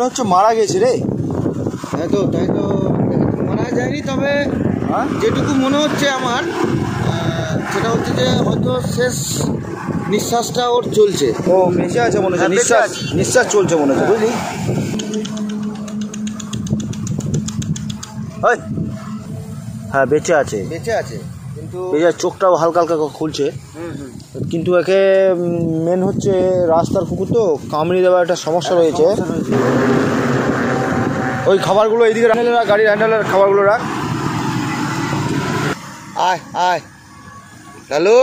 মনে হচ্ছে মারা গেছে রে। তাই তো মারা যায়নি, তবে যেটুকু মনে হচ্ছে আমার সেটা হচ্ছে যে হয়তো শেষ নিঃশ্বাসটা ওর চলছে। ও বেঁচে আছে মনে হচ্ছে, নিঃশ্বাস চলছে মনে হচ্ছে, বুঝলি? হ্যাঁ বেঁচে আছে কিন্তু চোখটাও হালকা হালকা খুলছে। কিন্তু একে মেন হচ্ছে রাস্তার কুকুর তো কামড়িয়ে দেওয়ার একটা সমস্যা রয়েছে। ওই খাবারগুলো এইদিকে রাখ, গাড়ির হ্যান্ডেলের খাবারগুলো রাখ। আয় লালু,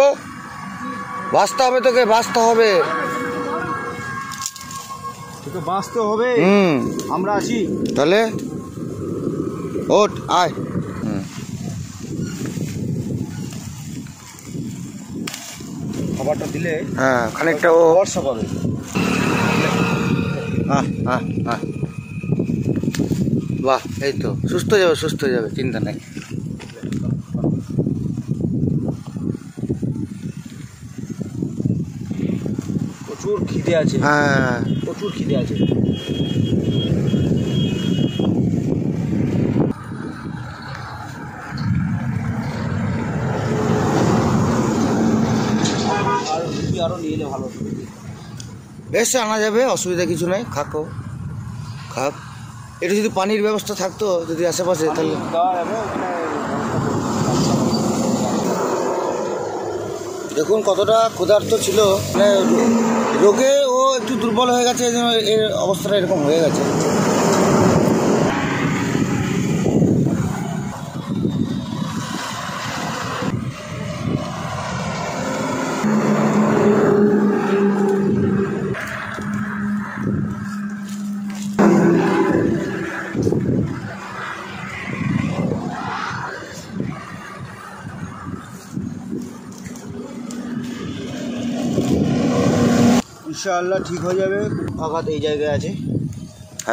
বাঁচতে হবে, তোকে বাঁচতে হবে। তোকে বাঁচতে হবে। আমরা আছি তাহলে ওঠ, আয়। খাবারটা দিলে খানিকটা ও ভরসা পাবে। বাহ, এই তো সুস্থ হয়ে যাবে, চিন্তা নেই। প্রচুর খিদে আছে। প্রচুর খিদে আছে। আর রুটি আরও নিয়ে এলে ভালো। বেশ আনা যাবে, অসুবিধা কিছু নাই। খাক একটু যদি পানির ব্যবস্থা থাকতো যদি আশেপাশে, তাহলে দেখুন কতটা ক্ষুধার্ত ছিল। মানে রোগে ও একটু দুর্বল হয়ে গেছে, এই জন্য এর অবস্থাটা এরকম হয়ে গেছে। ইনশাআল্লাহ ঠিক হয়ে যাবে। আঘাত এই জায়গায় আছে।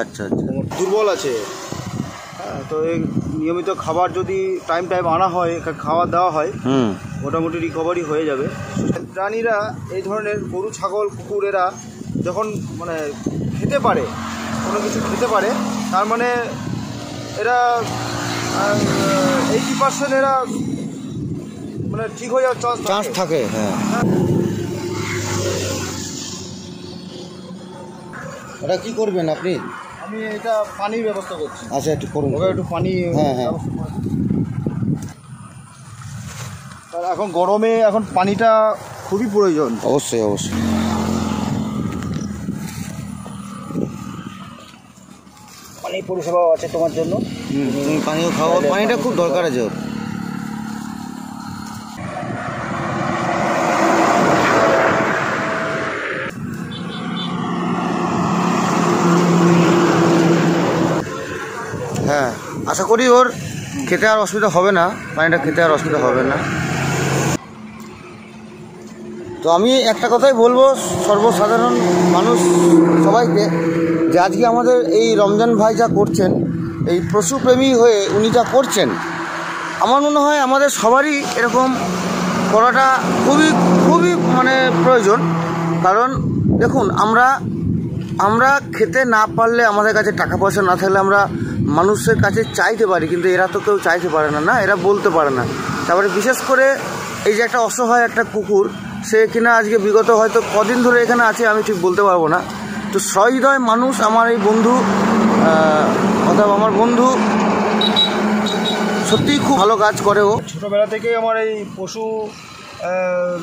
আচ্ছা দুর্বল আছে। হ্যাঁ, তো এই নিয়মিত খাবার যদি টাইম আনা হয়, খাবার দেওয়া হয়, মোটামুটি রিকভারি হয়ে যাবে। প্রাণীরা এই ধরনের গরু, ছাগল, কুকুর এরা যখন মানে খেতে পারে, কোনো কিছু খেতে পারে, তার মানে এরা 80% এরা মানে ঠিক হয়ে যাওয়ার চান্স থাকে। হ্যাঁ, এটা কি করবেন আপনি? আমি এটা পানির ব্যবস্থা করছি। আচ্ছা, একটু করুন, একটু পানি। হ্যাঁ। এখন গরমে এখন পানিটা খুবই প্রয়োজন। অবশ্যই পানি পরিষেবাও আছে তোমার জন্য। তুমি পানিও খাওয়া, পানিটা খুব দরকার আছে ওর। হ্যাঁ, আশা করি ওর খেতে আর অসুবিধা হবে না, পানিটা খেতে আর অসুবিধা হবে না। তো আমি একটা কথাই বলবো সর্বসাধারণ মানুষ সবাইকে, যে আজকে আমাদের এই রমজান ভাই যা করছেন, এই পশুপ্রেমী হয়ে উনি যা করছেন, আমার মনে হয় আমাদের সবারই এরকম করাটা খুবই মানে প্রয়োজন। কারণ দেখুন, আমরা খেতে না পারলে, আমাদের কাছে টাকা পয়সা না থাকলে আমরা মানুষের কাছে চাইতে পারি, কিন্তু এরা তো কেউ চাইতে পারে না, এরা বলতে পারে না। তারপরে বিশেষ করে এই যে একটা অসহায় একটা কুকুর, সে কিনা আজকে বিগত হয়তো কদিন ধরে এখানে আছে আমি ঠিক বলতে পারবো না। তো সহৃদয় মানুষ আমার এই বন্ধু, অর্থাৎ আমার বন্ধু সত্যিই খুব ভালো কাজ করে। ও ছোটোবেলা থেকেই আমার এই পশু,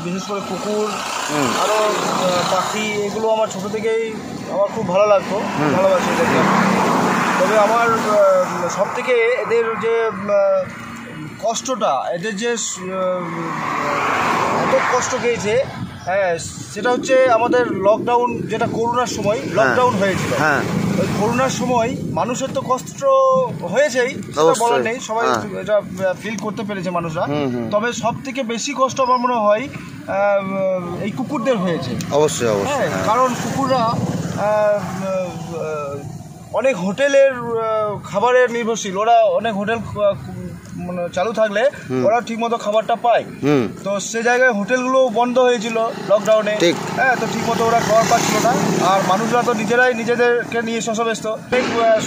বিশেষ করে কুকুর, আরও পাখি, এগুলো আমার ছোটো থেকেই আমার খুব ভালো লাগতো, ভালোবাসি এদেরকে। তবে আমার সবথেকে এদের যে কষ্টটা, এদের যে এত কষ্ট পেয়েছে, সেটা হচ্ছে আমাদের লকডাউন, যেটা করোনার সময় লকডাউন হয়েছিল। ওই করোনার সময় মানুষের তো কষ্ট হয়েছেই, সেটা বলার নেই, সবাই এটা ফিল করতে পেরেছে মানুষরা। তবে সব থেকে বেশি কষ্ট আমার মনে হয় এই কুকুরদের হয়েছে। অবশ্যই কারণ কুকুররা অনেক হোটেলের খাবারের নির্ভরশীল। ওরা অনেক হোটেল মানে চালু থাকলে ওরা ঠিকমতো খাবারটা পায়। তো সে জায়গায় হোটেলগুলো বন্ধ হয়েছিল লকডাউনে, হ্যাঁ, তো ঠিকমতো ওরা খাবার পাচ্ছিল না। আর মানুষরা তো নিজেরাই নিজেদেরকে নিয়ে শশব্যস্ত।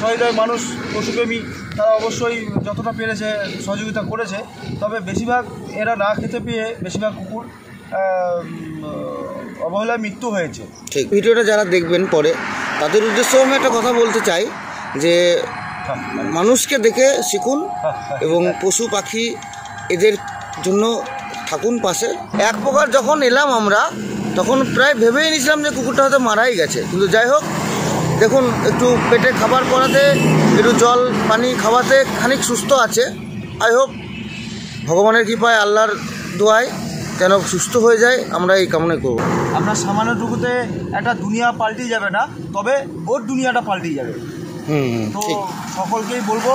সহৃদয় মানুষ, পশুপ্রেমী, তারা অবশ্যই যতটা পেরেছে সহযোগিতা করেছে। তবে বেশিরভাগ এরা না খেতে পেয়ে বেশিরভাগ কুকুর অবহেলায় মৃত্যু হয়েছে। ঠিক। ভিডিওটা যারা দেখবেন পরে, তাদের উদ্দেশ্যেও আমি একটা কথা বলতে চাই যে মানুষকে দেখে শিখুন এবং পশু পাখি এদের জন্য থাকুন পাশে। এক প্রকার যখন এলাম আমরা, তখন প্রায় ভেবেই নিয়েছিলাম যে কুকুরটা হয়তো মারাই গেছে, কিন্তু যাই হোক দেখুন একটু পেটে খাবার পরাতে, একটু জল পানি খাওয়াতে খানিক সুস্থ আছে। আই হোপ ভগবানের কৃপায়, আল্লাহর দোয়ায় যেন সুস্থ হয়ে যায়, আমরা এই কামনা করব। আপনার সামান্যটুকুতে একটা দুনিয়া পাল্টে যাবে না, তবে ওর দুনিয়াটা পাল্টে যাবে। তো সকলকেই বলবো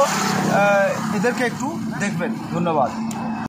এদেরকে একটু দেখবেন। ধন্যবাদ।